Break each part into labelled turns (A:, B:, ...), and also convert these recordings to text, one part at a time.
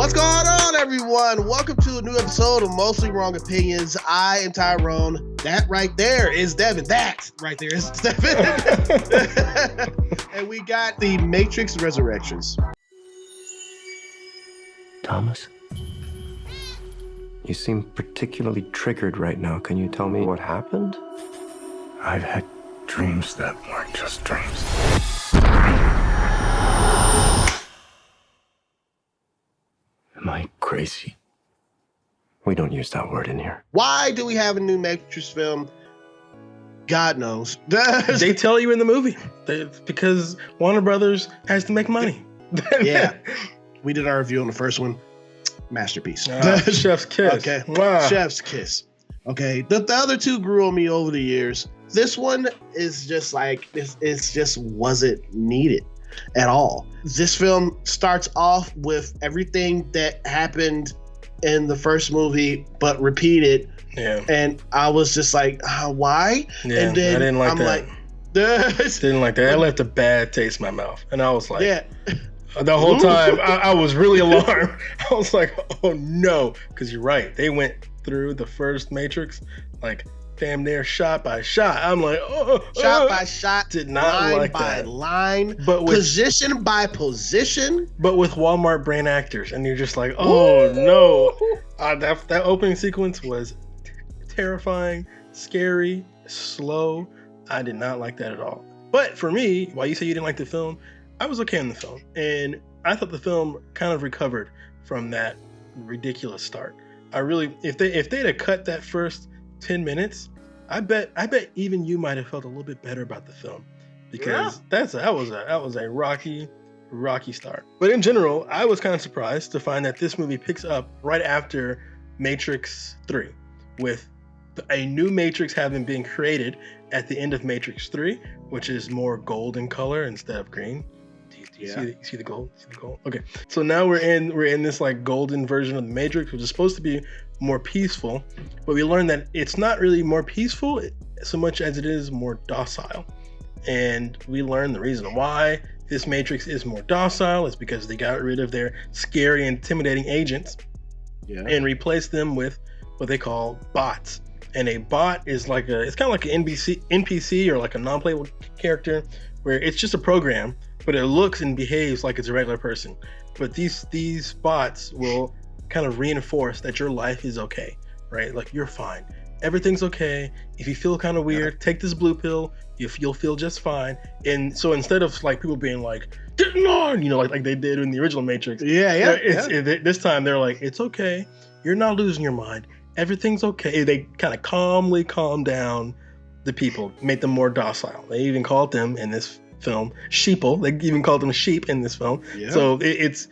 A: What's going on, everyone? Welcome to a new episode of Mostly Wrong Opinions. I am Tyrone. That right there is Devin. That right there is Devin. And we got the Matrix Resurrections.
B: Thomas? You seem particularly triggered right now. Can you tell me what happened?
C: I've had dreams that weren't just dreams. Am I crazy?
B: We don't use that word in here.
A: Why do we have a new Matrix film? God knows.
D: They tell you in the movie. It's because Warner Brothers has to make money.
A: Yeah. We did our review on the first one. Masterpiece.
D: Chef's kiss.
A: Okay.
D: Wow.
A: Chef's kiss. Okay. The other two grew on me over the years. This one is just like, it's just wasn't needed at all. This film starts off with everything that happened in the first movie, but repeated. Yeah. And I was just like, why?
D: Yeah,
A: and then
D: I didn't like
A: I'm
D: that.
A: like,
D: didn't like that. I left a bad taste in my mouth. And I was like,
A: yeah.
D: The whole time I was really alarmed. I was like, oh no. Because you're right. They went through the first Matrix like damn near shot by shot. I'm like,
A: shot by shot,
D: did not
A: line
D: like
A: by
D: that.
A: line,
D: but with,
A: position by position,
D: but with Walmart brand actors, and you're just like, oh no. That opening sequence was terrifying, scary, slow. I did not like that at all. But for me, while you say you didn't like the film, I was okay in the film, and I thought the film kind of recovered from that ridiculous start. I really, if they'd have cut that first 10 minutes, I bet even you might have felt a little bit better about the film, because that was a rocky start. But in general, I was kind of surprised to find that this movie picks up right after Matrix 3, with a new Matrix having been created at the end of Matrix 3, which is more gold in color instead of green. You see the gold? Okay. So now we're in this like golden version of the Matrix, which is supposed to be more peaceful, but we learned that it's not really more peaceful so much as it is more docile. And we learned the reason why this Matrix is more docile is because they got rid of their scary, intimidating agents and replaced them with what they call bots. And a bot is like it's kind of like an NPC or like a non-playable character, where it's just a program, but it looks and behaves like it's a regular person. But these bots will kind of reinforce that your life is okay, right? Like, you're fine. Everything's okay. If you feel kind of weird, take this blue pill. You'll feel just fine. And so instead of like people being like, get on, like they did in the original Matrix. This time they're like, it's okay. You're not losing your mind. Everything's okay. They kind of calmly calm down the people, make them more docile. They even called them in this film sheeple. They even called them sheep in this film. Yeah. So it's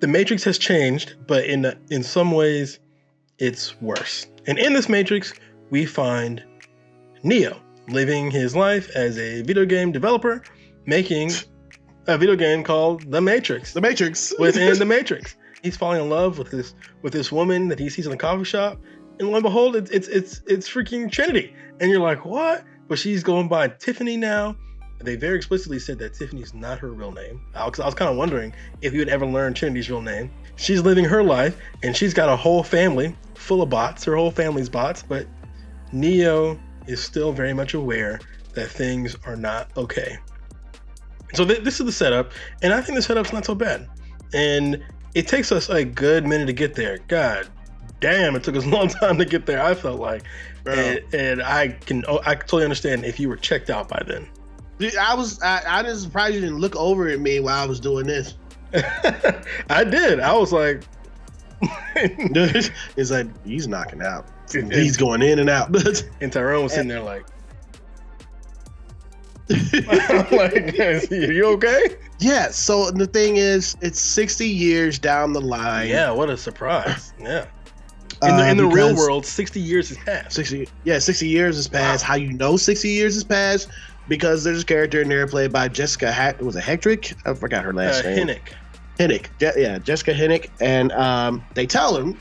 D: the Matrix has changed, but in some ways it's worse. And in this Matrix, we find Neo living his life as a video game developer, making a video game called The Matrix.
A: The Matrix.
D: Within The Matrix. He's falling in love with this woman that he sees in the coffee shop. And lo and behold, it's freaking Trinity. And you're like, what? But she's going by Tiffany now. They very explicitly said that Tiffany's not her real name. I was kind of wondering if you would ever learn Trinity's real name. She's living her life, and she's got a whole family full of bots. Her whole family's bots. But Neo is still very much aware that things are not okay. So this is the setup, and I think the setup's not so bad. And it takes us a good minute to get there. God damn, it took us a long time to get there, I felt like. And I totally understand if you were checked out by then.
A: Dude, I was surprised you didn't look over at me while I was doing this.
D: I did. I was like,
A: it's like, he's knocking out. He's going in and out.
D: And Tyrone was sitting there like, I'm like, are you okay?
A: Yeah, so the thing is, it's 60 years down the line.
D: Yeah, what a surprise. Yeah. In the real world, 60 years has passed. 60
A: years has passed. Wow. How you know 60 years has passed? Because there's a character in there played by Jessica was it Hectrick? I forgot her last name. Hennick. Jessica Hennick. And they tell him,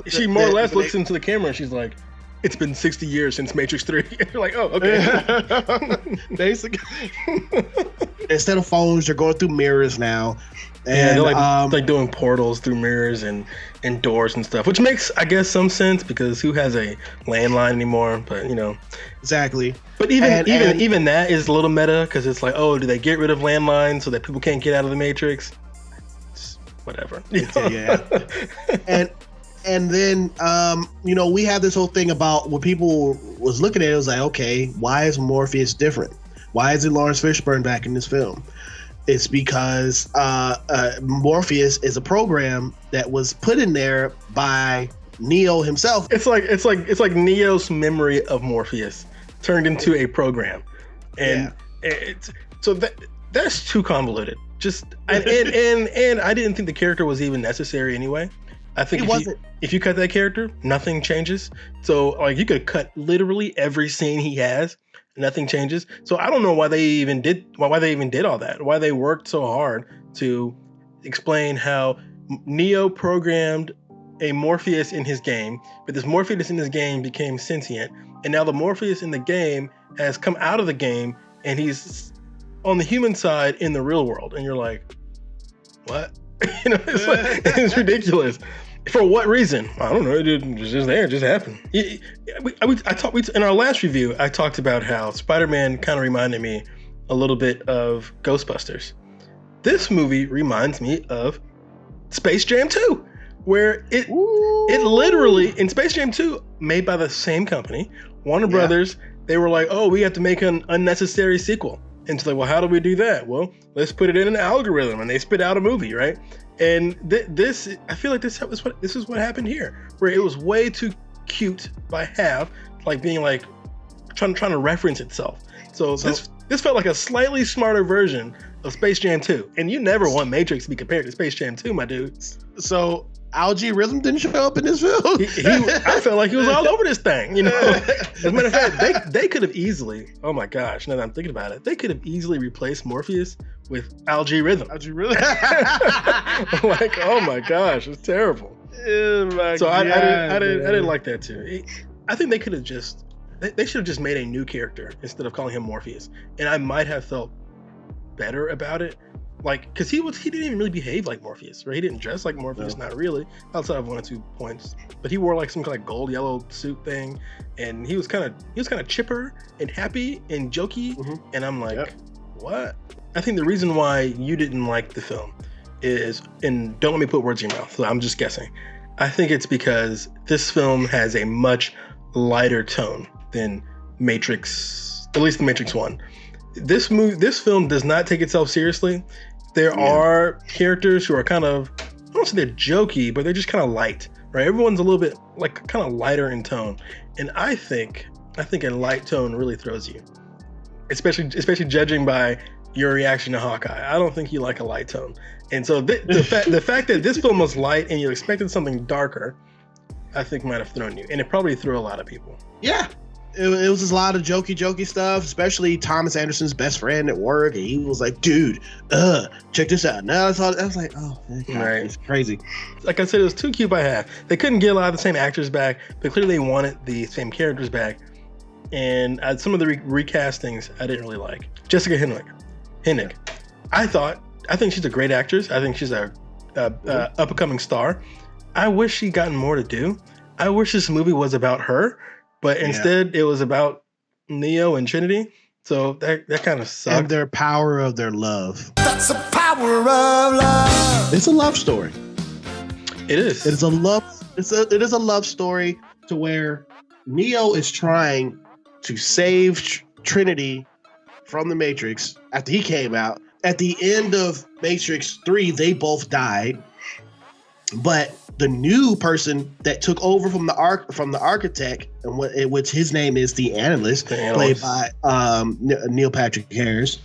D: she more or less looks into the camera and she's like, it's been 60 years since Matrix 3. You're like, oh, okay.
A: Basically. instead of phones, they're going through mirrors now. And,
D: yeah, they're like doing portals through mirrors and doors and stuff, which makes, I guess, some sense because who has a landline anymore? But you know,
A: exactly.
D: But even that is a little meta because it's like, oh, do they get rid of landlines so that people can't get out of the Matrix? It's whatever. You know?
A: Yeah. And then you know, we had this whole thing about what people was looking at. It was like, okay, why is Morpheus different? Why is it Lawrence Fishburne back in this film? It's because Morpheus is a program that was put in there by Neo himself.
D: It's like Neo's memory of Morpheus turned into a program, and that's too convoluted. And I didn't think the character was even necessary anyway. I think if you cut that character, nothing changes. So like you could cut literally every scene he has. Nothing changes. So I don't know why they even did all that. Why they worked so hard to explain how Neo programmed a Morpheus in his game, but this Morpheus in his game became sentient, and now the Morpheus in the game has come out of the game and he's on the human side in the real world, and you're like, what? You know, it's ridiculous. For what reason? I don't know. It's just there. It just happened. In our last review, I talked about how Spider-Man kind of reminded me a little bit of Ghostbusters. This movie reminds me of Space Jam 2, where it literally, in Space Jam 2, made by the same company, Warner Brothers, they were like, oh, we have to make an unnecessary sequel. And it's like, well, how do we do that? Well, let's put it in an algorithm, and they spit out a movie, right? And this, I feel like this is what happened here, where it was way too cute by half, like being like trying to reference itself. So this felt like a slightly smarter version of Space Jam 2, and you never want Matrix to be compared to Space Jam 2, my dude.
A: So Algae Rhythm didn't show up in this film.
D: I felt like he was all over this thing, you know. As a matter of fact, they could have easily, oh my gosh, now that I'm thinking about it, they could have easily replaced Morpheus with Algae Rhythm.
A: Algae Rhythm.
D: Like, oh my gosh, it's terrible.
A: Oh my
D: so
A: God,
D: I didn't like that too. I think they could have they should have just made a new character instead of calling him Morpheus, and I might have felt better about it. Like, because he didn't even really behave like Morpheus, right? He didn't dress like Morpheus, not really, outside of 1 or 2 points. But he wore like some kind of gold yellow suit thing, and he was kind of chipper and happy and jokey. Mm-hmm. And I'm like, what? I think the reason why you didn't like the film is, and don't let me put words in your mouth, so I'm just guessing. I think it's because this film has a much lighter tone than Matrix, at least the Matrix 1. This film does not take itself seriously. There are characters who are kind of, I don't want to say they're jokey, but they're just kind of light, right? Everyone's a little bit like kind of lighter in tone. And I think a light tone really throws you, especially judging by your reaction to Hawkeye. I don't think you like a light tone. And so the fact that this film was light and you expected something darker, I think might have thrown you. And it probably threw a lot of people.
A: Yeah. It was just a lot of jokey stuff, especially Thomas Anderson's best friend at work. And he was like, dude, check this out. Now I was like, oh, God, right. It's crazy.
D: Like I said, it was too cute by half. They couldn't get a lot of the same actors back, but clearly they wanted the same characters back. And some of the recastings I didn't really like. Jessica Henwick. I think she's a great actress. I think she's a up-and-coming star. I wish she'd gotten more to do. I wish this movie was about her. But instead, it was about Neo and Trinity. So that kind of sucked.
A: And their power of their love.
E: That's the power of love.
A: It's a love story.
D: It is.
A: It is a love story to where Neo is trying to save Trinity from the Matrix after he came out. At the end of Matrix 3, they both died. But the new person that took over from the architect, and which his name is the analyst, played by Neil Patrick Harris,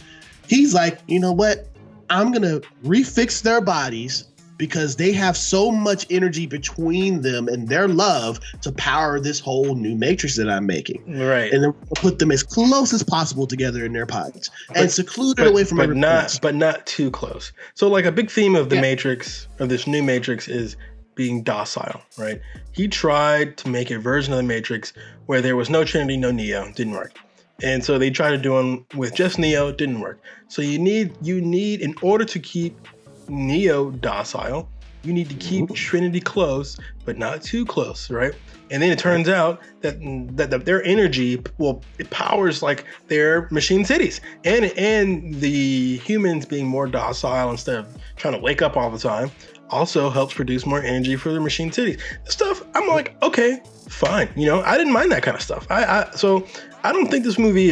A: he's like, you know what? I'm gonna refix their bodies because they have so much energy between them and their love to power this whole new Matrix that I'm making.
D: Right.
A: And then put them as close as possible together in their pods and secluded away from everyone else.
D: But not too close. So like a big theme of the Matrix, of this new Matrix, is being docile, right? He tried to make a version of the Matrix where there was no Trinity, no Neo. Didn't work. And so they tried to do them with just Neo, didn't work. So you need in order to keep Neo docile, you need to keep Trinity close, but not too close, right? And then it turns out that their energy, it powers like their machine cities, and the humans being more docile instead of trying to wake up all the time also helps produce more energy for the machine cities. The stuff, I'm like, okay, fine. I didn't mind that kind of stuff. So I don't think this movie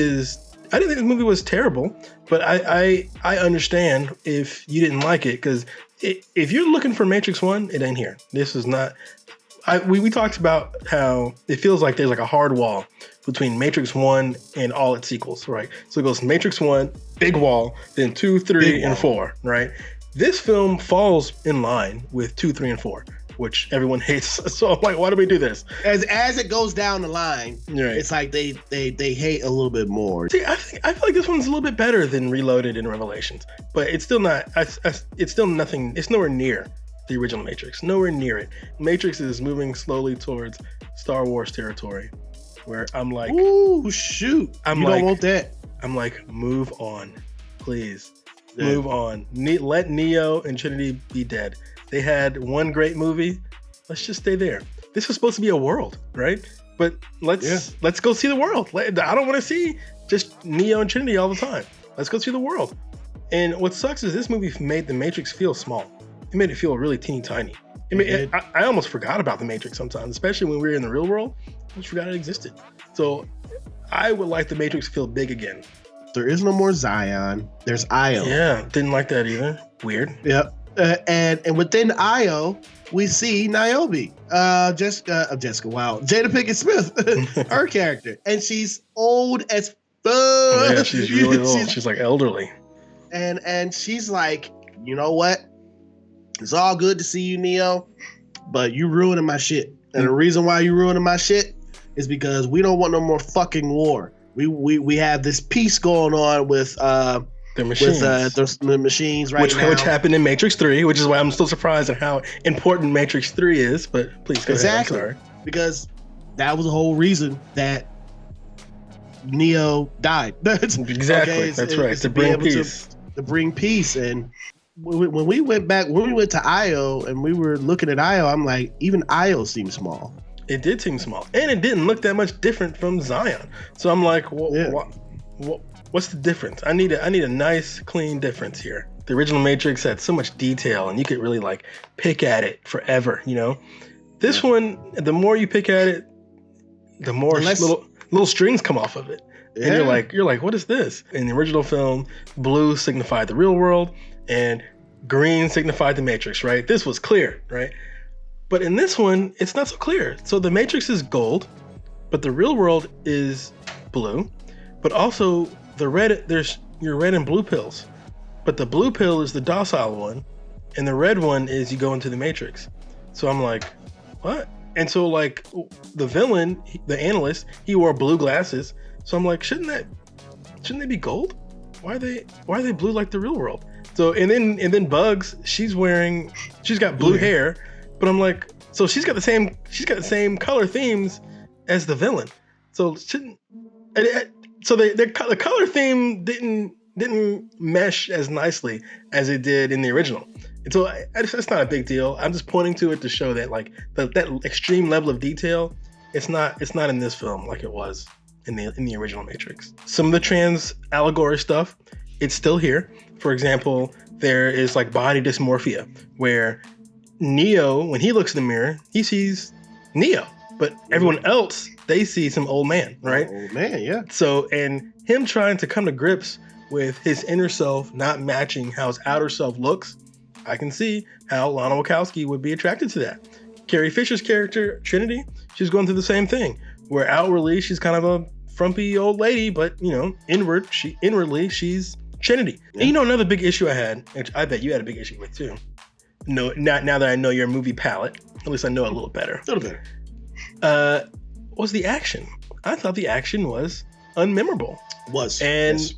D: I didn't think this movie was terrible, but I understand if you didn't like it, because if you're looking for Matrix 1, it ain't here. This is not. We talked about how it feels like there's like a hard wall between Matrix 1 and all its sequels, right? So it goes Matrix 1, big wall, then 2, 3, and 4, right? This film falls in line with 2, 3, and 4, which everyone hates. So I'm like, why do we do this?
A: As it goes down the line,
D: right.
A: It's like they hate a little bit more.
D: See, I feel like this one's a little bit better than Reloaded and Revelations, but it's still not. It's still nothing. It's nowhere near the original Matrix. Nowhere near it. Matrix is moving slowly towards Star Wars territory, where I'm like,
A: ooh, shoot! You don't want that.
D: I'm like, move on, please, move on. Let Neo and Trinity be dead. They had one great movie. Let's just stay there. This was supposed to be a world, right? But let's go see the world. I don't want to see just Neo and Trinity all the time. Let's go see the world. And what sucks is this movie made the Matrix feel small. It made it feel really teeny tiny. I almost forgot about the Matrix sometimes, especially when we were in the real world. I just forgot it existed. So I would like the Matrix to feel big again.
A: There is no more Zion. There's Io.
D: Yeah, didn't like that either. Weird.
A: Yep. And within Io, we see Niobe, Jessica. Wow, Jada Pinkett Smith, her character, and she's old as fuck.
D: Yeah, she's really old. She's like elderly.
A: And she's like, you know what? It's all good to see you, Neo, but you ruining my shit. And the reason why you ruining my shit is because we don't want no more fucking war. We have this peace going on with the
D: machines.
A: With the machines right now.
D: Which happened in Matrix 3, which is why I'm still surprised at how important Matrix 3 is. But please go ahead. I'm sorry.
A: Because that was the whole reason that Neo died.
D: Exactly. That's right. To bring peace.
A: To bring peace. And when we went to Io and we were looking at Io, I'm like, even Io seemed small.
D: It did seem small, and it didn't look that much different from Zion. So I'm like, what's the difference? I need a nice, clean difference here. The original Matrix had so much detail, and you could really like pick at it forever. This one, the more you pick at it, the more little strings come off of it, and you're like, what is this? In the original film, blue signified the real world, and green signified the Matrix. Right? This was clear, right? But in this one, it's not so clear. So the Matrix is gold, but the real world is blue. But also the red, there's your red and blue pills. But the blue pill is the docile one, and the red one is you go into the Matrix. So I'm like, what? And so like the villain, the analyst, he wore blue glasses. So I'm like, shouldn't they be gold? Why are they blue like the real world? So and then Bugs, she's got blue hair. But I'm like, so she's got the same color themes as the villain. So the color theme didn't mesh as nicely as it did in the original. And so it's not a big deal. I'm just pointing to it to show that like that extreme level of detail, it's not in this film like it was in the original Matrix. Some of the trans allegory stuff, it's still here. For example, there is like body dysmorphia where Neo, when he looks in the mirror, he sees Neo, but everyone else, they see some old man, right?
A: Old man, yeah.
D: So, and him trying to come to grips with his inner self not matching how his outer self looks, I can see how Lana Wachowski would be attracted to that. Carrie Fisher's character, Trinity, she's going through the same thing, where outwardly she's kind of a frumpy old lady, but inwardly she's Trinity. Yeah. And another big issue I had, which I bet you had a big issue with too. No, now that I know your movie palette, at least I know a little better.
A: A little better.
D: Was the action. I thought the action was unmemorable. And yes.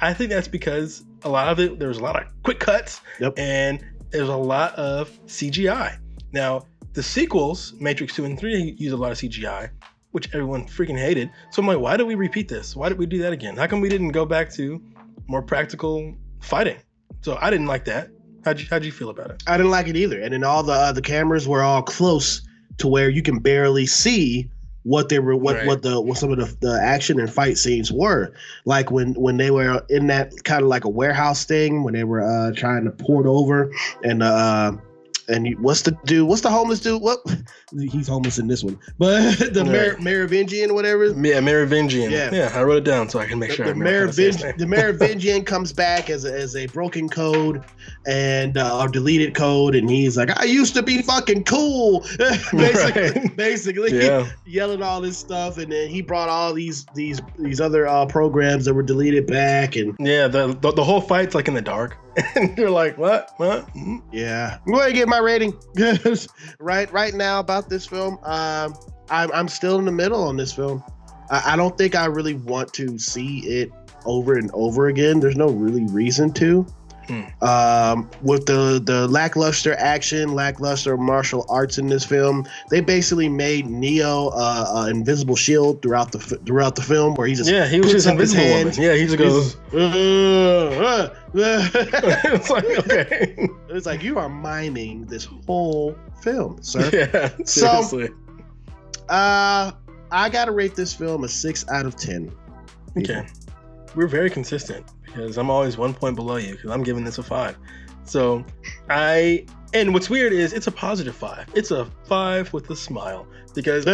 D: I think that's because a lot of it, there's a lot of quick cuts, and there's a lot of CGI. Now, the sequels, Matrix 2 and 3, use a lot of CGI. which everyone freaking hated. So I'm like, why did we repeat this? Why did we do that again? How come we didn't go back to more practical fighting? So I didn't like that. How'd you feel about it?
A: I didn't like it either. And then all the cameras were all close to where you can barely see what they were, what some of the action and fight scenes were. Like when they were in that kind of like a warehouse thing, when they were trying to port over, and what's the homeless dude? What? He's homeless in this one, but the Merovingian, whatever.
D: Yeah, Merovingian. Yeah, I wrote it down so I can make sure.
A: The Merovingian comes back as a broken code and or deleted code, and he's like, "I used to be fucking cool," basically, yelling all this stuff, and then he brought all these other programs that were deleted back, and
D: the whole fight's like in the dark. And you're like, what?
A: Yeah. I'm going to get my rating. right now about this film. I'm still in the middle on this film. I don't think I really want to see it over and over again. There's no really reason to. With the lackluster action, lackluster martial arts in this film, they basically made Neo invisible shield throughout the film, where he just
D: he was just invisible woman. Yeah, he just goes. It's like, okay.
A: It's like, you are miming this whole film, sir.
D: Yeah, seriously.
A: So, I gotta rate this film a 6 out of 10.
D: Okay, we're very consistent. Because I'm always 1 point below you, because I'm giving this a 5. So and what's weird is it's a positive 5. It's a 5 with a smile, because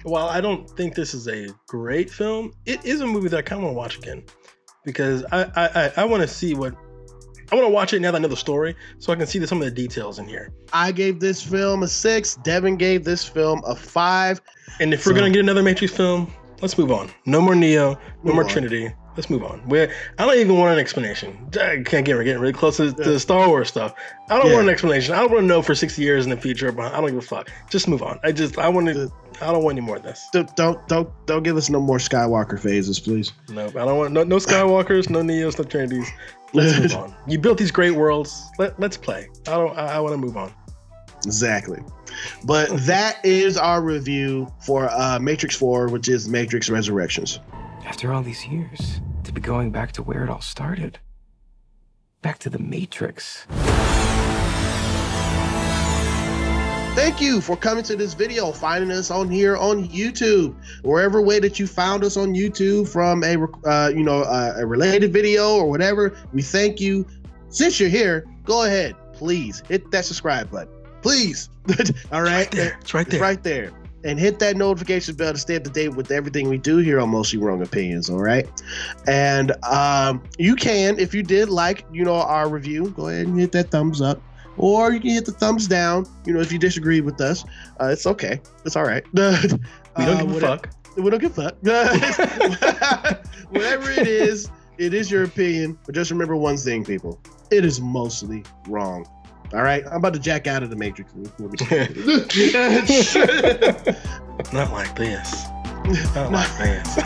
D: while I don't think this is a great film, it is a movie that I kind of want to watch again, because I want to see I want to watch it now that I know the story, so I can see some of the details in here.
A: I gave this film a 6. Devin gave this film a 5.
D: And if we're gonna get another Matrix film, let's move on. No more Neo, no more Trinity. Let's move on. I don't even want an explanation. We're getting really close to the Star Wars stuff. I don't want an explanation. I don't want to know for 60 years in the future. But I don't give a fuck. Just move on. I don't want any more of this.
A: Don't give us no more Skywalker phases, please.
D: No, I don't want no Skywalkers, no Neos, no Trinities. Let's move on. You built these great worlds. Let's play. I want to move on.
A: Exactly. But that is our review for Matrix 4, which is Matrix Resurrections.
B: After all these years, to be going back to where it all started. Back to the Matrix.
A: Thank you for coming to this video, finding us on here on YouTube, wherever way that you found us on YouTube, from a related video or whatever. We thank you. Since you're here, go ahead, please hit that subscribe button, please. All right,
D: it's right there.
A: And hit that notification bell to stay up to date with everything we do here on Mostly Wrong Opinions. All right, and you can, if you did like our review, go ahead and hit that thumbs up. Or you can hit the thumbs down, if you disagree with us. It's okay. It's all right.
D: We don't give a fuck.
A: We don't give a fuck. Whatever it is your opinion. But just remember one thing, people. It is mostly wrong. All right? I'm about to jack out of the Matrix.
D: Not like this. Not like this.